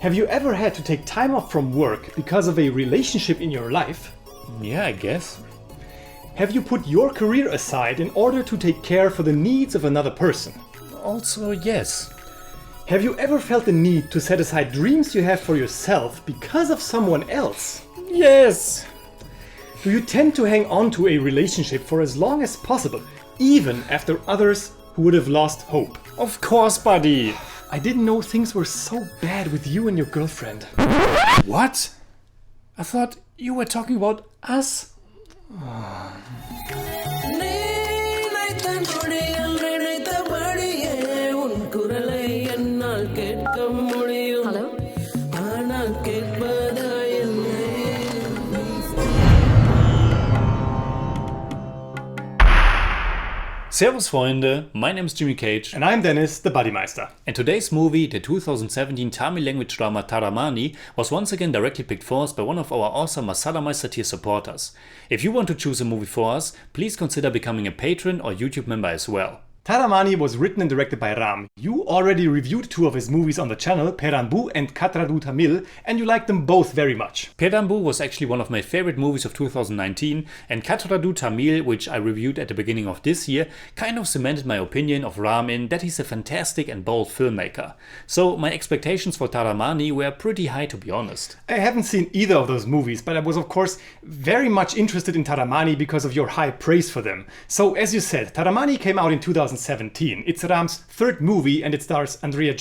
Have you ever had to take time off from work because of a relationship in your life? Yeah, I guess. Have you put your career aside in order to take care for the needs of another person? Also, yes. Have you ever felt the need to set aside dreams you have for yourself because of someone else? Yes! Do you tend to hang on to a relationship for as long as possible, even after others who would have lost hope? Of course, buddy! I didn't know things were so bad with you and your girlfriend. What? I thought you were talking about us? Hello? Servus Freunde, my name is Jimmy Cage. And I'm Deniz, the Buddymeister. And today's movie, the 2017 Tamil language drama Taramani, was once again directly picked for us by one of our awesome Buddymeister tier supporters. If you want to choose a movie for us, please consider becoming a patron or YouTube member as well. Taramani was written and directed by Ram. You already reviewed two of his movies on the channel, Perambu and Katradu Tamil, and you liked them both very much. Perambu was actually one of my favorite movies of 2019, and Katradu Tamil, which I reviewed at the beginning of this year, kind of cemented my opinion of Ram in that he's a fantastic and bold filmmaker. So my expectations for Taramani were pretty high, to be honest. I haven't seen either of those movies, but I was of course very much interested in Taramani because of your high praise for them. So as you said, Taramani came out in 2017. It's Ram's third movie and it stars Andrea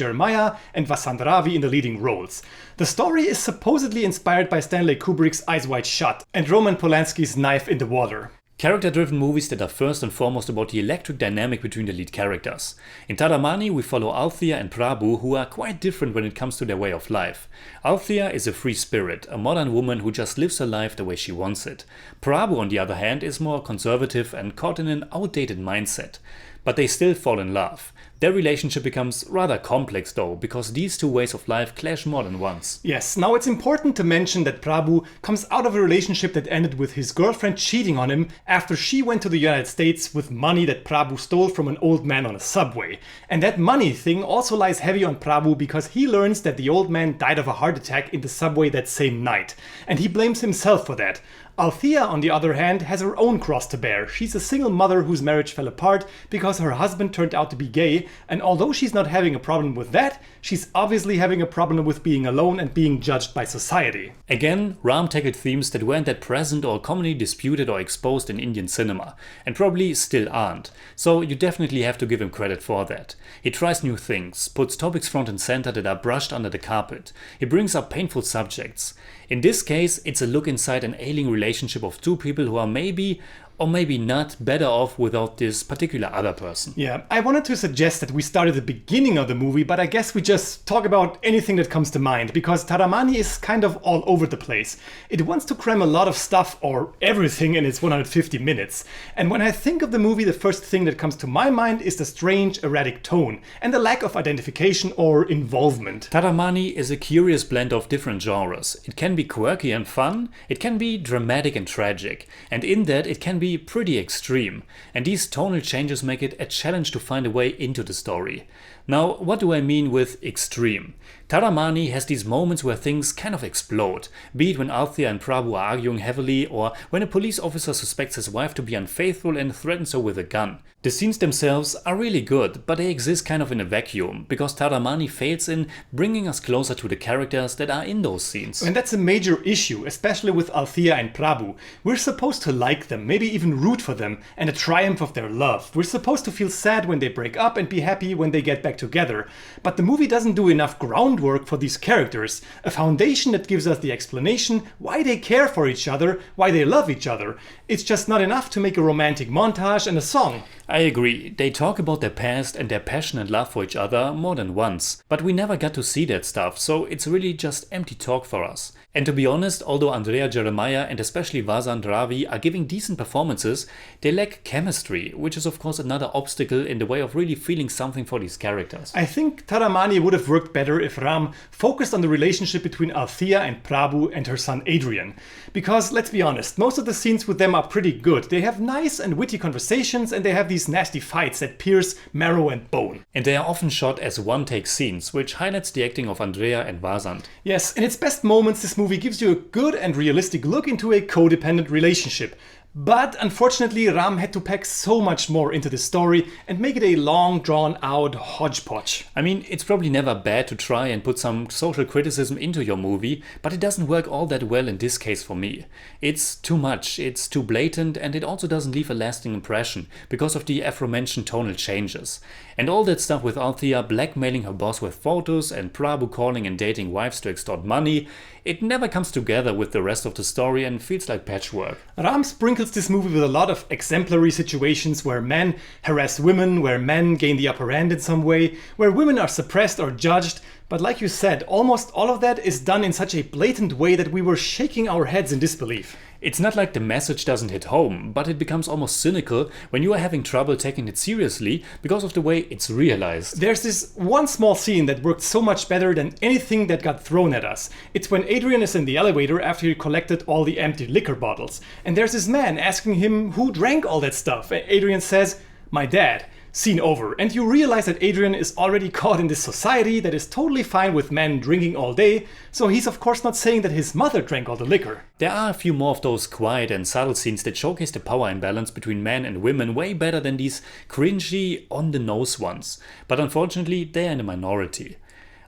and Vasanth Ravi in the leading roles. The story is supposedly inspired by Stanley Kubrick's Eyes Wide Shut and Roman Polanski's Knife in the Water. Character-driven movies that are first and foremost about the electric dynamic between the lead characters. In Taramani we follow Althea and Prabhu, who are quite different when it comes to their way of life. Althea is a free spirit, a modern woman who just lives her life the way she wants it. Prabhu, on the other hand, is more conservative and caught in an outdated mindset. But they still fall in love. Their relationship becomes rather complex though, because these two ways of life clash more than once. Yes, now it's important to mention that Prabhu comes out of a relationship that ended with his girlfriend cheating on him after she went to the United States with money that Prabhu stole from an old man on a subway. And that money thing also lies heavy on Prabhu because he learns that the old man died of a heart attack in the subway that same night. And he blames himself for that. Althea, on the other hand, has her own cross to bear. She's a single mother whose marriage fell apart because her husband turned out to be gay, and although she's not having a problem with that, she's obviously having a problem with being alone and being judged by society. Again, Ram tackled themes that weren't that present or commonly disputed or exposed in Indian cinema, and probably still aren't, so you definitely have to give him credit for that. He tries new things, puts topics front and center that are brushed under the carpet. He brings up painful subjects. In this case, it's a look inside an ailing relationship of two people who are maybe or maybe not better off without this particular other person. Yeah, I wanted to suggest that we start at the beginning of the movie, but I guess we just talk about anything that comes to mind, because Taramani is kind of all over the place. It wants to cram a lot of stuff or everything in its 150 minutes. And when I think of the movie, the first thing that comes to my mind is the strange, erratic tone and the lack of identification or involvement. Taramani is a curious blend of different genres. It can be quirky and fun, it can be dramatic and tragic, and in that it can be pretty extreme, and these tonal changes make it a challenge to find a way into the story. Now, what do I mean with extreme? Taramani has these moments where things kind of explode, be it when Althea and Prabhu are arguing heavily or when a police officer suspects his wife to be unfaithful and threatens her with a gun. The scenes themselves are really good, but they exist kind of in a vacuum, because Taramani fails in bringing us closer to the characters that are in those scenes. And that's a major issue, especially with Althea and Prabhu. We're supposed to like them, maybe even root for them, and a triumph of their love. We're supposed to feel sad when they break up and be happy when they get back together. But the movie doesn't do enough groundwork for these characters, a foundation that gives us the explanation why they care for each other, why they love each other. It's just not enough to make a romantic montage and a song. I agree, they talk about their past and their passion and love for each other more than once, but we never got to see that stuff, so it's really just empty talk for us. And to be honest, although Andrea and especially Vasanth Ravi are giving decent performances, they lack chemistry, which is of course another obstacle in the way of really feeling something for these characters. characters. I think Taramani would have worked better if Ram focused on the relationship between Althea and Prabhu and her son Adrian. Because, let's be honest, most of the scenes with them are pretty good. They have nice and witty conversations and they have these nasty fights that pierce marrow and bone. And they are often shot as one-take scenes, which highlights the acting of Andrea and Vasanth. Yes, in its best moments this movie gives you a good and realistic look into a codependent relationship. But unfortunately, Ram had to pack so much more into the story and make it a long, drawn-out hodgepodge. I mean, it's probably never bad to try and put some social criticism into your movie, but it doesn't work all that well in this case for me. It's too much, it's too blatant, and it also doesn't leave a lasting impression because of the aforementioned tonal changes. And all that stuff with Althea blackmailing her boss with photos and Prabhu calling and dating wives to extort money, it never comes together with the rest of the story and feels like patchwork. Ram sprinkles this movie with a lot of exemplary situations where men harass women, where men gain the upper hand in some way, where women are suppressed or judged, but like you said, almost all of that is done in such a blatant way that we were shaking our heads in disbelief. It's not like the message doesn't hit home, but it becomes almost cynical when you are having trouble taking it seriously because of the way it's realized. There's this one small scene that worked so much better than anything that got thrown at us. It's when Adrian is in the elevator after he collected all the empty liquor bottles. And there's this man asking him who drank all that stuff. And Adrian says, "My dad." Scene over, and you realize that Adrian is already caught in this society that is totally fine with men drinking all day, so he's of course not saying that his mother drank all the liquor. There are a few more of those quiet and subtle scenes that showcase the power imbalance between men and women way better than these cringy, on-the-nose ones, but unfortunately they are in a minority.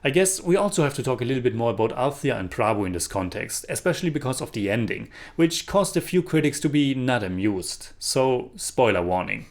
I guess we also have to talk a little bit more about Althea and Prabhu in this context, especially because of the ending, which caused a few critics to be not amused. So, spoiler warning.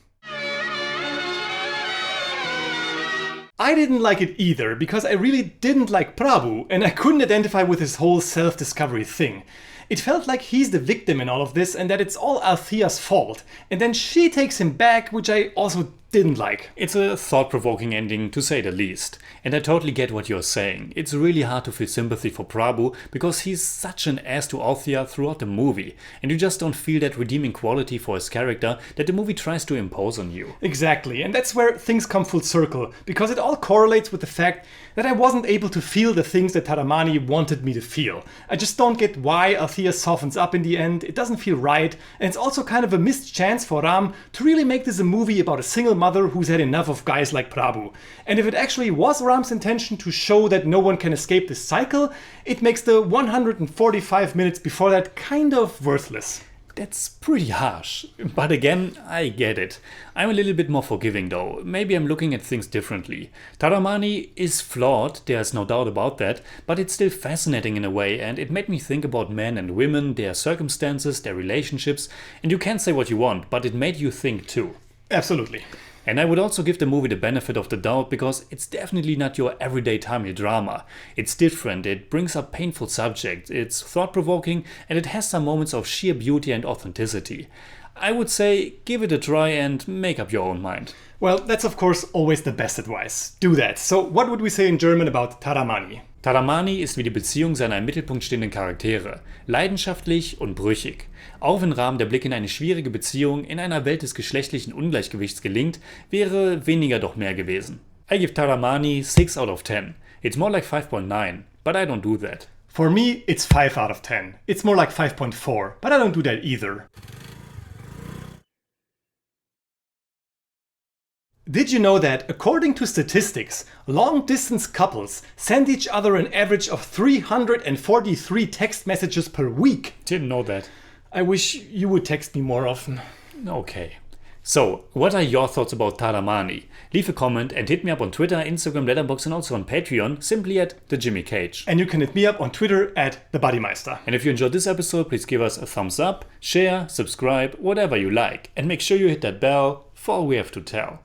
I didn't like it either, because I really didn't like Prabhu, and I couldn't identify with his whole self-discovery thing. It felt like he's the victim in all of this and that it's all Althea's fault, and then she takes him back, which I also didn't like. It's a thought-provoking ending, to say the least. And I totally get what you're saying. It's really hard to feel sympathy for Prabhu because he's such an ass to Althea throughout the movie, and you just don't feel that redeeming quality for his character that the movie tries to impose on you. Exactly, and that's where things come full circle, because it all correlates with the fact that I wasn't able to feel the things that Taramani wanted me to feel. I just don't get why Althea softens up in the end, it doesn't feel right, and it's also kind of a missed chance for Ram to really make this a movie about a single mother who's had enough of guys like Prabhu. And if it actually was Ram's intention to show that no one can escape this cycle, it makes the 145 minutes before that kind of worthless. That's pretty harsh. But again, I get it. I'm a little bit more forgiving though. Maybe I'm looking at things differently. Taramani is flawed, there's no doubt about that, but it's still fascinating in a way, and it made me think about men and women, their circumstances, their relationships, and you can say what you want, but it made you think too. Absolutely. And I would also give the movie the benefit of the doubt because it's definitely not your everyday timely drama. It's different, it brings up painful subjects, it's thought-provoking, and it has some moments of sheer beauty and authenticity. I would say give it a try and make up your own mind. Well, that's of course always the best advice. Do that. So what would we say in German about Taramani? Taramani ist wie die Beziehung seiner im Mittelpunkt stehenden Charaktere, leidenschaftlich und brüchig. Auch wenn Ram der Blick in eine schwierige Beziehung in einer Welt des geschlechtlichen Ungleichgewichts gelingt, wäre weniger doch mehr gewesen. I give Taramani 6 out of 10. It's more like 5.9, but I don't do that. For me, it's 5 out of 10. It's more like 5.4, but I don't do that either. Did you know that, according to statistics, long-distance couples send each other an average of 343 text messages per week? Didn't know that. I wish you would text me more often. Okay. So, what are your thoughts about Taramani? Leave a comment and hit me up on Twitter, Instagram, Letterboxd and also on Patreon, simply at The Jimmy Cage. And you can hit me up on Twitter at The Buddymeister. And if you enjoyed this episode, please give us a thumbs up, share, subscribe, whatever you like. And make sure you hit that bell for all we have to tell.